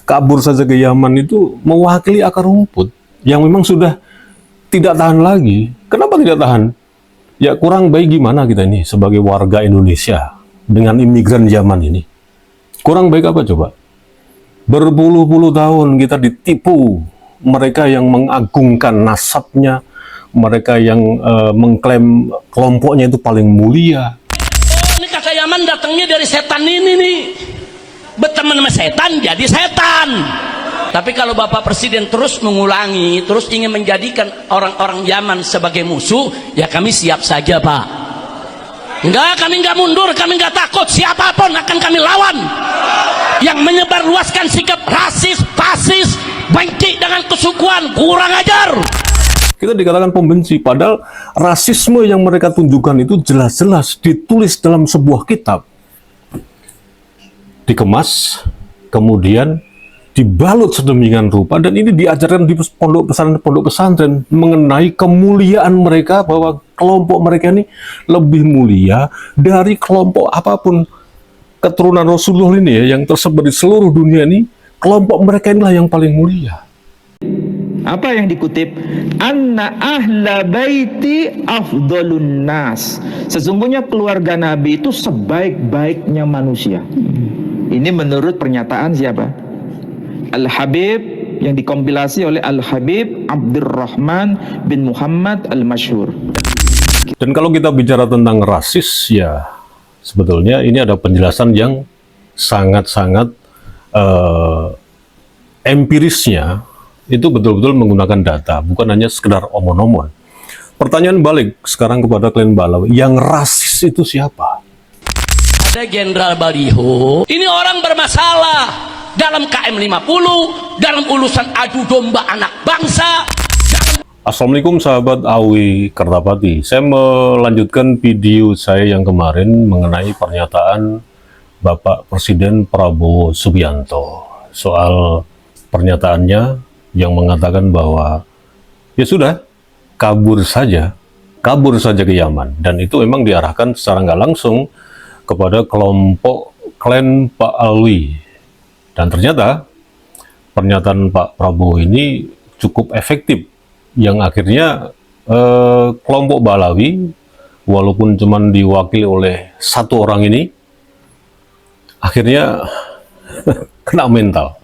kabur saja ke Yaman itu mewakili akar rumput yang memang sudah tidak tahan lagi. Kenapa tidak tahan? Ya kurang baik gimana kita ini sebagai warga Indonesia dengan imigran Yaman ini. Kurang baik apa coba? Berpuluh-puluh tahun kita ditipu mereka yang mengagungkan nasabnya, mereka yang mengklaim kelompoknya itu paling mulia. Oh, ini kata Yaman datangnya dari setan ini nih. Berteman sama setan jadi setan. Tapi kalau Bapak Presiden terus mengulangi, terus ingin menjadikan orang-orang Yaman sebagai musuh, ya kami siap saja Pak. Enggak, kami enggak mundur, kami enggak takut, siapapun akan kami lawan. Yang menyebarluaskan sikap rasis, fasis, benci dengan kesukuan, kurang ajar. Kita dikatakan pembenci, padahal rasisme yang mereka tunjukkan itu jelas-jelas ditulis dalam sebuah kitab. Dikemas, kemudian dibalut sedemikian rupa, dan ini diajarkan di pondok pesantren mengenai kemuliaan mereka, bahwa kelompok mereka ini lebih mulia dari kelompok apapun. Keturunan Rasulullah ini ya, yang tersebar di seluruh dunia ini, kelompok mereka inilah yang paling mulia. Apa yang dikutip? Anna ahla baiti afdalun nas. Sesungguhnya keluarga Nabi itu sebaik-baiknya manusia. Ini menurut pernyataan siapa? Al-Habib, yang dikompilasi oleh Al-Habib Abdurrahman bin Muhammad Al-Masyhur. Dan kalau kita bicara tentang rasis, ya sebetulnya ini ada penjelasan yang sangat-sangat empirisnya, itu betul-betul menggunakan data, bukan hanya sekedar omon-omon. Pertanyaan balik sekarang kepada klien Balawi, yang rasis itu siapa? Ada Jenderal Baliho, ini orang bermasalah dalam KM 50, dalam urusan adu domba anak bangsa. Assalamualaikum sahabat Awi Kertapati. Saya melanjutkan video saya yang kemarin mengenai pernyataan Bapak Presiden Prabowo Subianto. Soal pernyataannya yang mengatakan bahwa ya sudah, kabur saja ke Yaman. Dan itu memang diarahkan secara nggak langsung kepada kelompok klan Pak Alwi. Dan ternyata pernyataan Pak Prabowo ini cukup efektif, yang akhirnya kelompok Balawi, walaupun cuma diwakili oleh satu orang ini, akhirnya kena mental.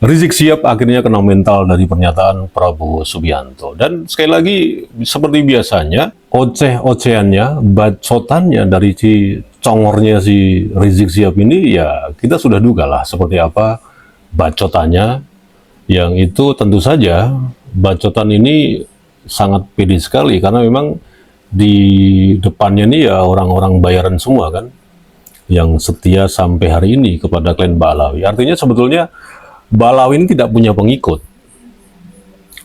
Rizik Syihab akhirnya kena mental dari pernyataan Prabowo Subianto. Dan sekali lagi, seperti biasanya, oceh-ocehannya, bacotannya dari si congornya si Rizik Syihab ini, ya kita sudah duga lah seperti apa bacotannya, yang itu tentu saja bacotan ini sangat pede sekali, karena memang di depannya ini ya orang-orang bayaran semua kan, yang setia sampai hari ini kepada klan Balawi. Artinya sebetulnya Balawi ini tidak punya pengikut.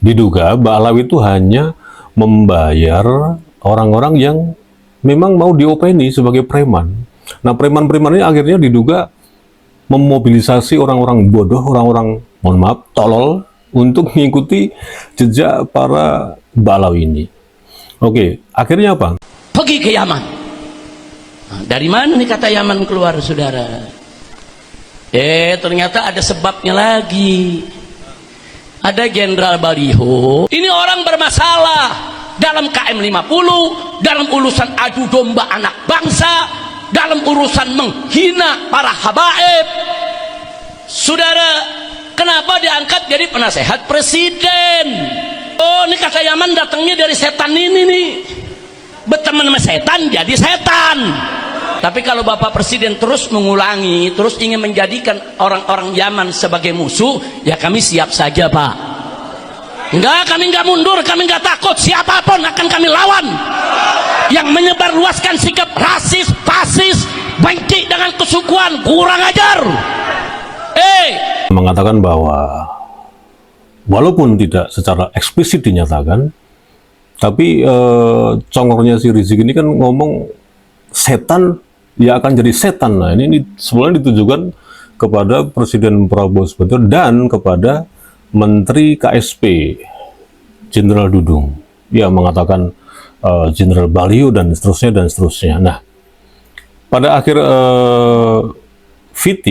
Diduga Balawi itu hanya membayar orang-orang yang memang mau diopeni sebagai preman. Nah, preman-preman ini akhirnya diduga memobilisasi orang-orang bodoh, orang-orang, mohon maaf, tolol, untuk mengikuti jejak para Balawi ini. Oke, akhirnya apa? Pergi ke Yaman. Nah, dari mana nih kata Yaman keluar, saudara? Ternyata ada sebabnya lagi. Ada Jenderal Baliho, ini orang bermasalah dalam KM 50, dalam urusan adu domba anak bangsa, dalam urusan menghina para habaib. Saudara, kenapa diangkat jadi penasehat presiden? Oh, ini kata Yaman datangnya dari setan ini nih. Berteman sama setan jadi setan. Tapi kalau Bapak Presiden terus mengulangi, terus ingin menjadikan orang-orang Yaman sebagai musuh, ya kami siap saja Pak. Enggak, kami enggak mundur, kami enggak takut, siapapun akan kami lawan. Yang menyebarluaskan sikap rasis, fasis, benci dengan kesukuan, kurang ajar. Mengatakan bahwa walaupun tidak secara eksplisit dinyatakan, tapi congornya si Rizik ini kan ngomong setan ya akan jadi setan. Nah, ini sebenarnya ditujukan kepada Presiden Prabowo Subianto dan kepada Menteri KSP Jenderal Dudung. Ya, mengatakan Jenderal Baliho dan seterusnya dan seterusnya. Nah, pada akhir VT,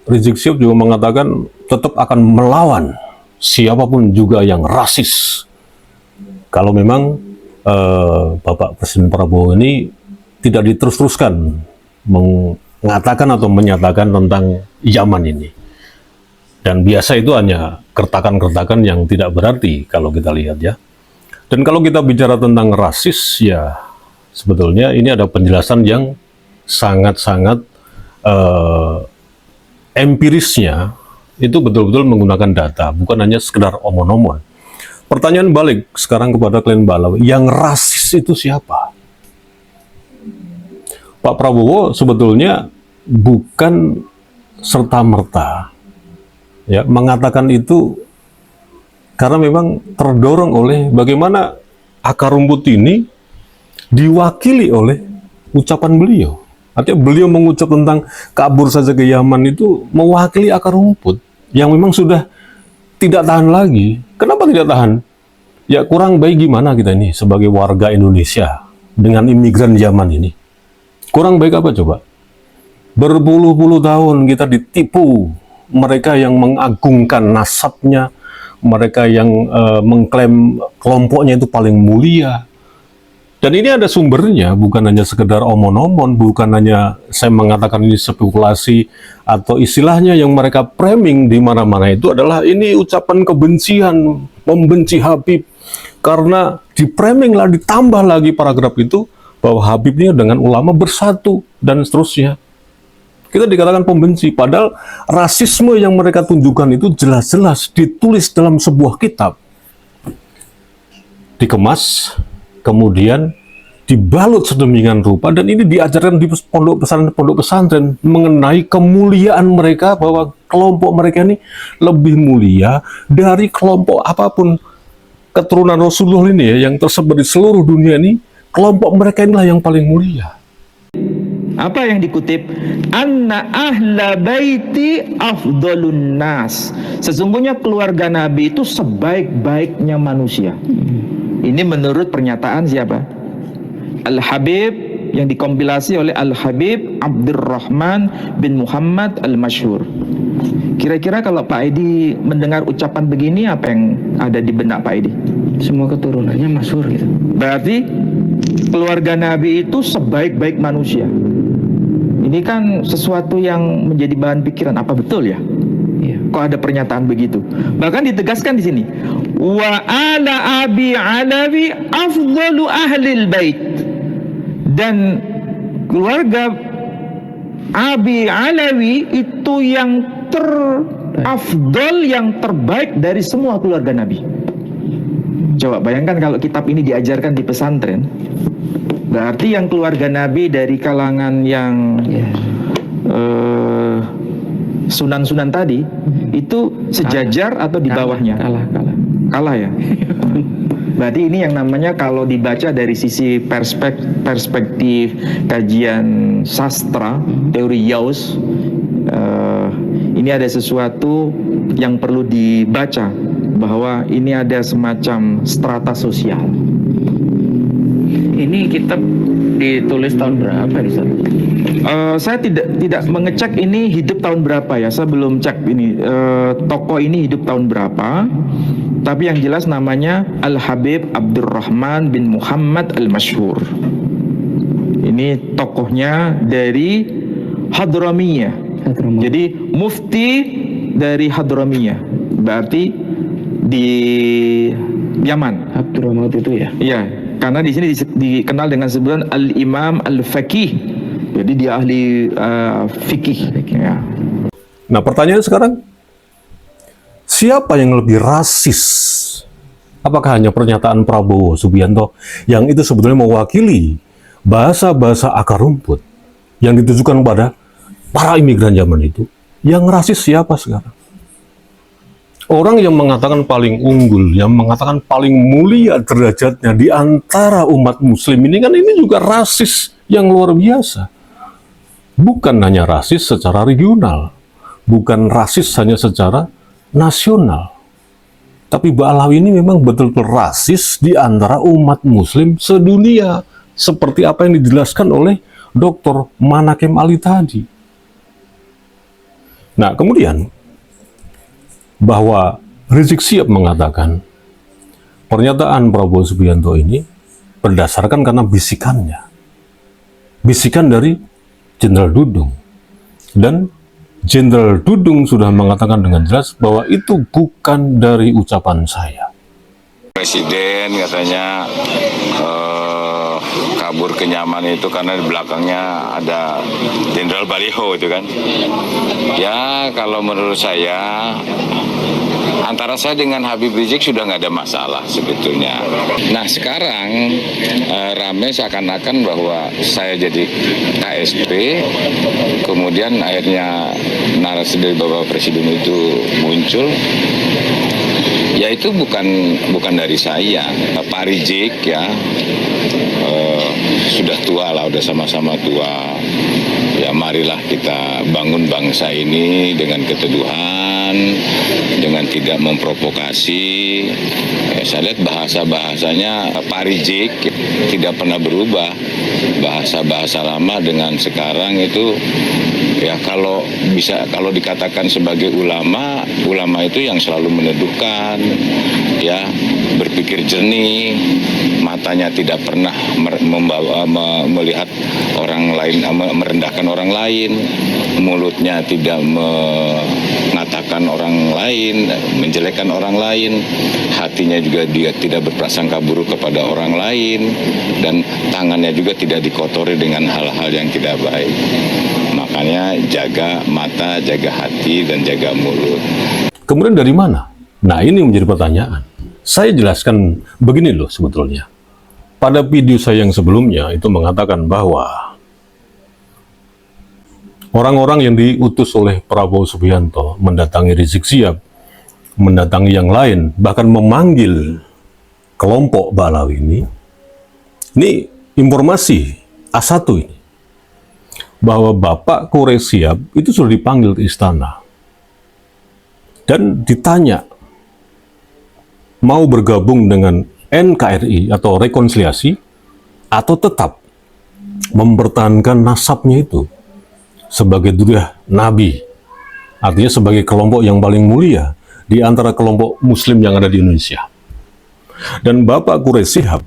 Rizik Syihab juga mengatakan tetap akan melawan siapapun juga yang rasis. Kalau memang Bapak Presiden Prabowo ini tidak diterus-teruskan mengatakan atau menyatakan tentang Yaman ini. Dan biasa itu hanya gertakan-gertakan yang tidak berarti kalau kita lihat ya. Dan kalau kita bicara tentang rasis ya, sebetulnya ini ada penjelasan yang sangat-sangat empirisnya, itu betul-betul menggunakan data, bukan hanya sekedar omon-omon. Pertanyaan balik sekarang kepada klien Bala, yang rasis itu siapa? Pak Prabowo sebetulnya bukan serta-merta ya mengatakan itu karena memang terdorong oleh bagaimana akar rumput ini diwakili oleh ucapan beliau. Artinya beliau mengucap tentang kabur saja ke Yaman itu mewakili akar rumput yang memang sudah tidak tahan lagi. Kenapa tidak tahan? Ya kurang baik gimana kita ini sebagai warga Indonesia dengan imigran Yaman ini. Kurang baik apa coba? Berpuluh-puluh tahun kita ditipu mereka yang mengagungkan nasabnya, mereka yang mengklaim kelompoknya itu paling mulia. Dan ini ada sumbernya, bukan hanya sekedar omon-omon, bukan hanya saya mengatakan ini spekulasi atau istilahnya yang mereka framing di mana-mana itu adalah ini ucapan kebencian, membenci Habib. Karena di framing lah, ditambah lagi paragraf itu bahwa Habib ini dengan ulama bersatu dan seterusnya. Kita dikatakan pembenci, padahal rasisme yang mereka tunjukkan itu jelas-jelas ditulis dalam sebuah kitab. Dikemas, kemudian dibalut sedemikian rupa, dan ini diajarkan di pondok pesantren mengenai kemuliaan mereka, bahwa kelompok mereka ini lebih mulia dari kelompok apapun. Keturunan Rasulullah ini ya, yang tersebar di seluruh dunia ini, kelompok mereka inilah yang paling mulia. Apa yang dikutip? Anna ahla baiti afdalun nas. Sesungguhnya keluarga Nabi itu sebaik-baiknya manusia. Ini menurut pernyataan siapa? Al-Habib, yang dikompilasi oleh Al-Habib Abdurrahman bin Muhammad Al-Masyhur. Kira-kira kalau Pak Edi mendengar ucapan begini, apa yang ada di benak Pak Edi? Semua keturunannya masyhur gitu. Berarti keluarga Nabi itu sebaik-baik manusia. Ini kan sesuatu yang menjadi bahan pikiran, apa betul ya? Iya. Kok ada pernyataan begitu? Bahkan ditegaskan di sini, wa ala abi alawi afdalu ahlil bait. Dan keluarga Abi Alawi itu yang terafdol, yang terbaik dari semua keluarga Nabi. Coba bayangkan kalau kitab ini diajarkan di pesantren, berarti yang keluarga Nabi dari kalangan yang sunan-sunan tadi itu sejajar atau di bawahnya? Kalah ya. Berarti ini yang namanya kalau dibaca dari sisi perspektif kajian sastra, teori Yaus, ini ada sesuatu yang perlu dibaca, bahwa ini ada semacam strata sosial. Ini kitab ditulis tahun berapa di sana? Saya tidak mengecek ini hidup tahun berapa ya. Saya belum cek ini tokoh ini hidup tahun berapa. Tapi yang jelas namanya Al-Habib Abdurrahman bin Muhammad Al-Masyhur. Ini tokohnya dari Hadramiyah. Jadi mufti dari Hadramiyah. Berarti di Yaman. Abdurrahman itu ya? Iya, karena di sini dikenal dengan sebutan Al-Imam Al-Faqih. Jadi dia ahli fikih. Ya. Nah pertanyaan sekarang, siapa yang lebih rasis? Apakah hanya pernyataan Prabowo Subianto yang itu sebetulnya mewakili bahasa-bahasa akar rumput yang ditujukan pada para imigran zaman itu? Yang rasis siapa sekarang? Orang yang mengatakan paling unggul, yang mengatakan paling mulia derajatnya di antara umat muslim ini kan ini juga rasis yang luar biasa. Bukan hanya rasis secara regional, bukan rasis hanya secara nasional. Tapi Ba'alawi ini memang betul-betul rasis di antara umat muslim sedunia, seperti apa yang dijelaskan oleh Dr. Manakem Ali tadi. Nah, kemudian bahwa Rizik Syihab mengatakan pernyataan Prabowo Subianto ini berdasarkan karena bisikannya. Bisikan dari Jenderal Dudung. Dan Jenderal Dudung sudah mengatakan dengan jelas bahwa itu bukan dari ucapan saya. Presiden katanya kabur ke Yaman itu karena di belakangnya ada Jenderal Baliho itu kan. Ya kalau menurut saya antara saya dengan Habib Rizik sudah nggak ada masalah sebetulnya. Nah sekarang rame seakan-akan bahwa saya jadi KSP, kemudian akhirnya narasi dari Bapak Presiden itu muncul. Ya itu bukan dari saya. Pak Rizik ya sudah tua lah, udah sama-sama tua. Ya marilah kita bangun bangsa ini dengan keteduhan, dengan tidak memprovokasi. Saya lihat bahasa-bahasanya Pak Rizik tidak pernah berubah. Bahasa-bahasa lama dengan sekarang itu ya kalau dikatakan sebagai ulama itu yang selalu meneduhkan, ya berpikir jernih, matanya tidak pernah melihat orang lain, merendahkan orang lain, mulutnya tidak mengatakan orang lain, menjelekkan orang lain, hatinya juga dia tidak berprasangka buruk kepada orang lain, dan tangannya juga tidak dikotori dengan hal-hal yang tidak baik. Makanya jaga mata, jaga hati, dan jaga mulut. Kemudian dari mana? Nah ini menjadi pertanyaan. Saya jelaskan begini loh sebetulnya. Pada video saya yang sebelumnya itu mengatakan bahwa orang-orang yang diutus oleh Prabowo Subianto mendatangi Rizik Syihab, mendatangi yang lain, bahkan memanggil kelompok Ba'alawi ini informasi A1 ini, bahwa Bapak Quraish Shihab itu sudah dipanggil ke istana dan ditanya mau bergabung dengan NKRI atau rekonsiliasi atau tetap mempertahankan nasabnya itu sebagai duriyah Nabi, artinya sebagai kelompok yang paling mulia di antara kelompok Muslim yang ada di Indonesia. Dan Bapak Quraish Shihab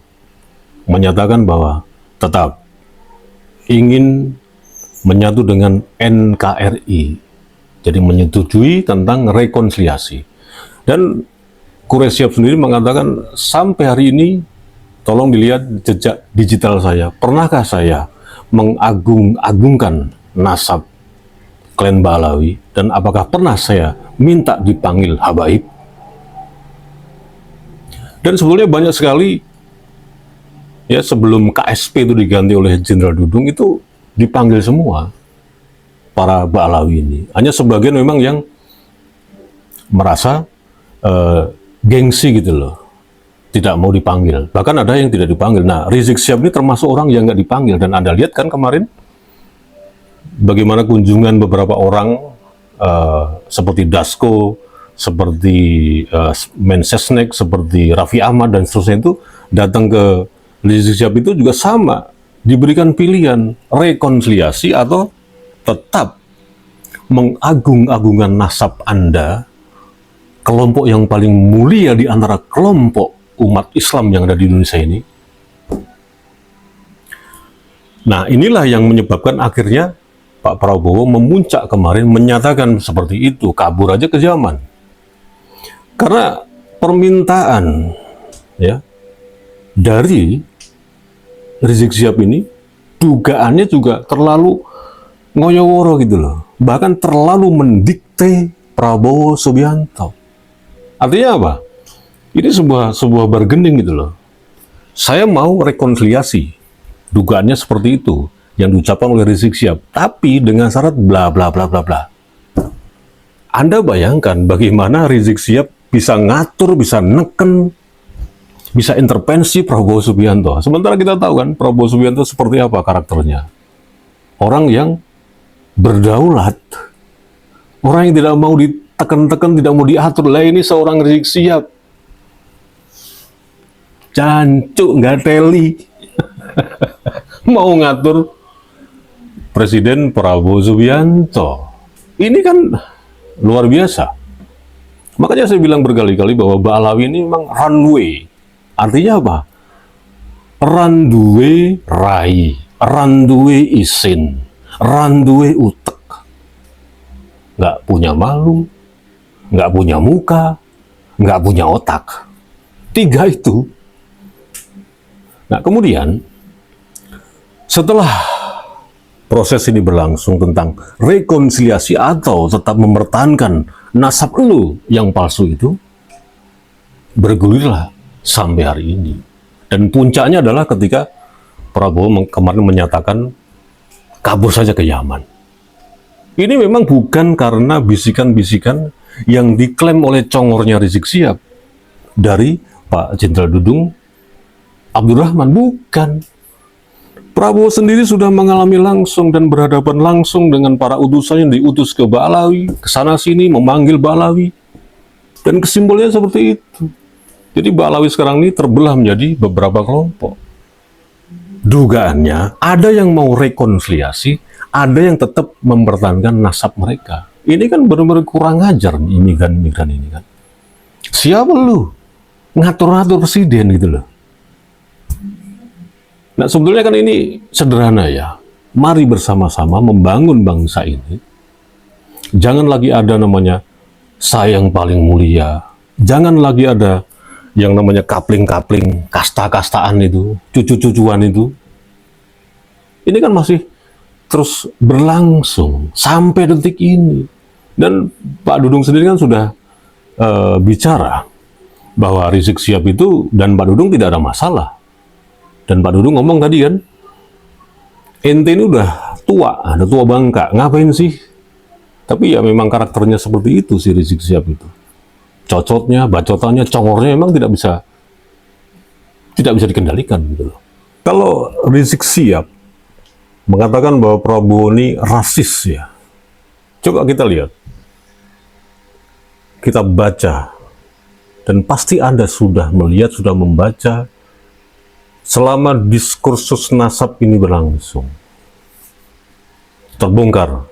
menyatakan bahwa tetap ingin menyatu dengan NKRI, jadi menyetujui tentang rekonsiliasi. Dan Quraish Shihab sendiri mengatakan sampai hari ini tolong dilihat jejak digital saya, pernahkah saya mengagung-agungkan nasab klan Ba'alawi, dan apakah pernah saya minta dipanggil habaib? Dan sebetulnya banyak sekali ya, sebelum KSP itu diganti oleh Jenderal Dudung itu dipanggil semua para Ba'alawi ini. Hanya sebagian memang yang merasa gengsi gitu loh, tidak mau dipanggil. Bahkan ada yang tidak dipanggil. Nah, Rizik Syihab ini termasuk orang yang nggak dipanggil. Dan Anda lihat kan kemarin bagaimana kunjungan beberapa orang seperti Dasko, seperti Mensesnek, seperti Raffi Ahmad dan seterusnya itu datang ke Rizik Syihab itu juga sama, diberikan pilihan rekonsiliasi atau tetap mengagung-agungkan nasab Anda, kelompok yang paling mulia di antara kelompok umat Islam yang ada di Indonesia ini. Nah, inilah yang menyebabkan akhirnya Pak Prabowo memuncak kemarin menyatakan seperti itu, kabur aja ke Yaman. Karena permintaan ya dari Rizik Syihab ini dugaannya juga terlalu ngoyo-woro gitu loh. Bahkan terlalu mendikte Prabowo Subianto. Artinya apa? Ini sebuah bargaining gitu loh. Saya mau rekonsiliasi. Dugaannya seperti itu yang diucapkan oleh Rizik Syihab, tapi dengan syarat bla bla bla bla bla. Anda bayangkan bagaimana Rizik Syihab bisa ngatur, bisa neken, bisa intervensi Prabowo Subianto. Sementara kita tahu kan Prabowo Subianto seperti apa karakternya. Orang yang berdaulat. Orang yang tidak mau ditekan-tekan, tidak mau diatur. Lah ini seorang Rizik Syihab. Jancuk, nggak teli. Mau ngatur Presiden Prabowo Subianto. Ini kan luar biasa. Makanya saya bilang berkali-kali bahwa Ba'alawi ini memang runway. Artinya apa? Randuwe rai, randuwe isin, randuwe utek. Nggak punya malu, nggak punya muka, nggak punya otak. 3 itu. Nah, kemudian setelah proses ini berlangsung tentang rekonsiliasi atau tetap mempertahankan nasab lu yang palsu itu, bergulirlah sampai hari ini. Dan puncaknya adalah ketika Prabowo kemarin menyatakan kabur saja ke Yaman. Ini memang bukan karena bisikan-bisikan yang diklaim oleh congornya Rizik Syihab dari Pak Jenderal Dudung Abdurrahman, bukan. Prabowo sendiri sudah mengalami langsung dan berhadapan langsung dengan para utusan yang diutus ke Ba'alawi, ke sana sini memanggil Ba'alawi. Dan kesimpulannya seperti itu. Jadi Ba'alawi sekarang ini terbelah menjadi beberapa kelompok. Dugaannya ada yang mau rekonsiliasi, ada yang tetap mempertahankan nasab mereka. Ini kan benar-benar kurang ajar imigran-imigran ini kan. Siapa lu? Ngatur-ngatur presiden gitu loh. Nah, sebetulnya kan ini sederhana ya. Mari bersama-sama membangun bangsa ini. Jangan lagi ada namanya saya yang paling mulia. Jangan lagi ada yang namanya kapling-kapling, kasta-kastaan itu, cucu-cucuan itu. Ini kan masih terus berlangsung sampai detik ini. Dan Pak Dudung sendiri kan sudah bicara bahwa Rizik Syihab itu dan Pak Dudung tidak ada masalah. Dan Pak Dudung ngomong tadi kan, ente ini udah tua, ada tua bangka, ngapain sih? Tapi ya memang karakternya seperti itu si Rizik Syihab itu. Cocotnya, bacotannya, congornya memang tidak bisa dikendalikan gitu loh. Kalau Rizik Syihab mengatakan bahwa Prabowo ini rasis ya, coba kita lihat, kita baca, dan pasti Anda sudah melihat, sudah membaca selama diskursus nasab ini berlangsung. Terbongkar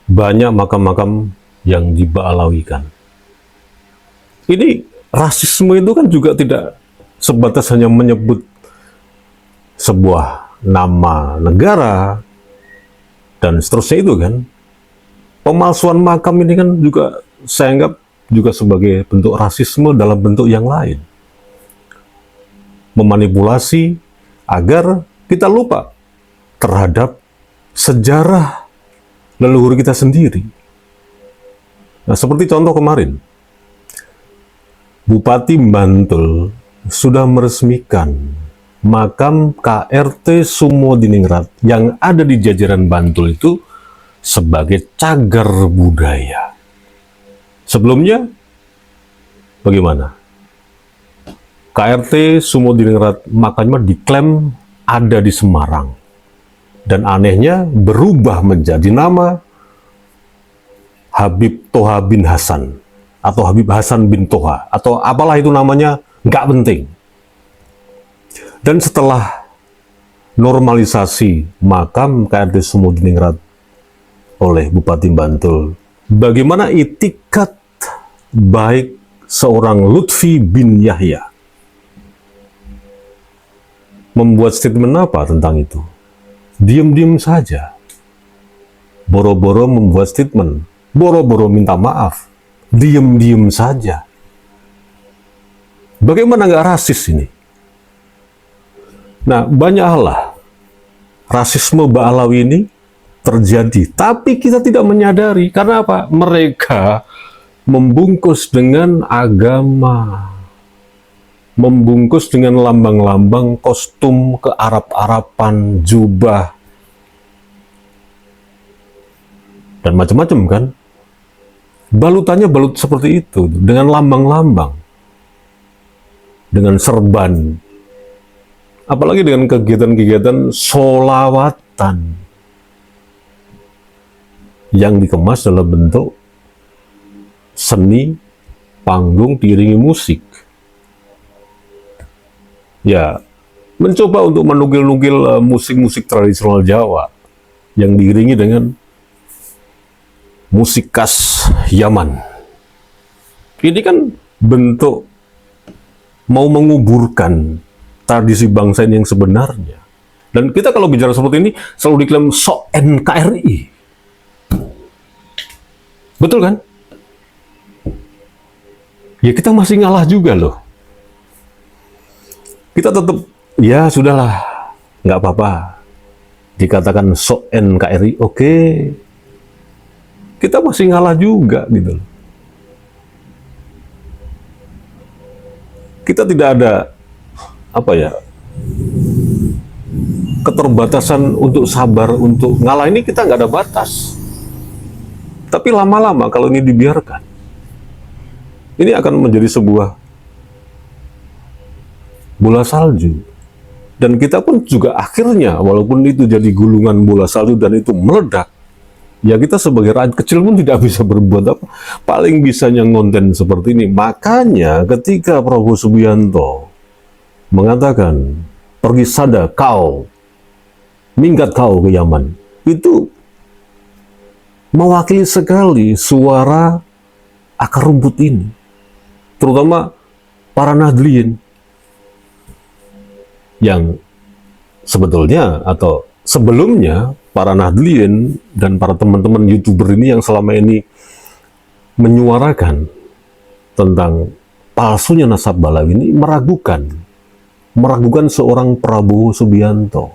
banyak makam-makam yang diba'alawikan. Ini rasisme itu kan juga tidak sebatas hanya menyebut sebuah nama negara dan seterusnya itu kan. Pemalsuan makam ini kan juga saya anggap juga sebagai bentuk rasisme dalam bentuk yang lain. Memanipulasi agar kita lupa terhadap sejarah leluhur kita sendiri. Nah, seperti contoh kemarin, Bupati Bantul sudah meresmikan makam KRT Sumodiningrat yang ada di jajaran Bantul itu sebagai cagar budaya. Sebelumnya, bagaimana? KRT Sumodiningrat makanya diklaim ada di Semarang. Dan anehnya berubah menjadi nama Habib Toha bin Hasan atau Habib Hasan bin Toha atau apalah itu namanya, nggak penting. Dan setelah normalisasi makam KRT Sumodiningrat oleh Bupati Bantul, bagaimana itikat baik seorang Lutfi bin Yahya membuat statement apa tentang itu? Diam-diam saja. Boro-boro membuat statement, boro-boro minta maaf, diam-diam saja. Bagaimana nggak rasis ini? Nah, banyak hal lah. Rasisme Ba'alawi ini terjadi, tapi kita tidak menyadari. Karena apa? Mereka membungkus dengan agama, membungkus dengan lambang-lambang kostum kearab-araban, jubah, dan macam-macam kan. Balutannya balut seperti itu, dengan lambang-lambang, dengan serban, apalagi dengan kegiatan-kegiatan sholawatan yang dikemas dalam bentuk seni panggung diiringi musik. Ya, mencoba untuk menukil-nukil musik-musik tradisional Jawa yang diiringi dengan musik khas Yaman. Ini kan bentuk mau menguburkan tradisi bangsa ini yang sebenarnya. Dan kita kalau bicara seperti ini selalu diklaim sok NKRI. Betul kan? Ya kita masih ngalah juga loh. Kita tetap, ya sudahlah, nggak apa-apa. Dikatakan sok NKRI, oke. Kita masih ngalah juga gitu loh. Kita tidak ada keterbatasan untuk sabar, untuk ngalah ini kita nggak ada batas. Tapi lama-lama kalau ini dibiarkan, ini akan menjadi sebuah bola salju. Dan kita pun juga akhirnya, walaupun itu jadi gulungan bola salju dan itu meledak, ya kita sebagai rakyat kecil pun tidak bisa berbuat apa. Paling bisanya ngonten seperti ini. Makanya ketika Prabowo Subianto mengatakan, pergi sada kau, minggat kau ke Yaman, itu mewakili sekali suara akar rumput ini, terutama para Nahdliyin yang sebetulnya atau sebelumnya para Nahdliyin dan para teman-teman YouTuber ini yang selama ini menyuarakan tentang palsunya nasab Balawi ini meragukan seorang Prabowo Subianto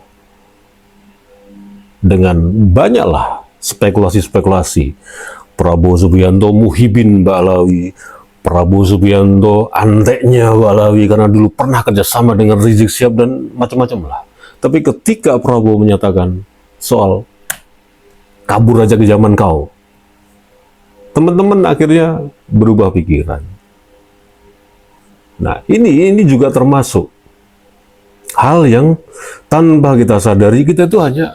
dengan banyaklah spekulasi-spekulasi. Prabowo Subianto Muhibin Balawi, Prabowo Subianto anteknya Balawi karena dulu pernah kerjasama dengan Rizik Syihab dan macam-macam lah. Tapi ketika Prabowo menyatakan soal kabur aja ke zaman kau, teman-teman akhirnya berubah pikiran. Nah, ini juga termasuk hal yang tanpa kita sadari kita itu hanya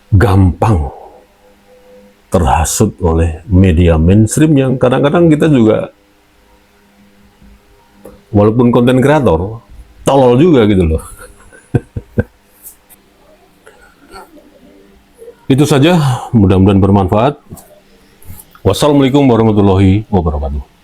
gampang terhasut oleh media mainstream yang kadang-kadang kita juga walaupun konten kreator tolol juga gitu loh. Itu saja, mudah-mudahan bermanfaat. Wassalamualaikum warahmatullahi wabarakatuh.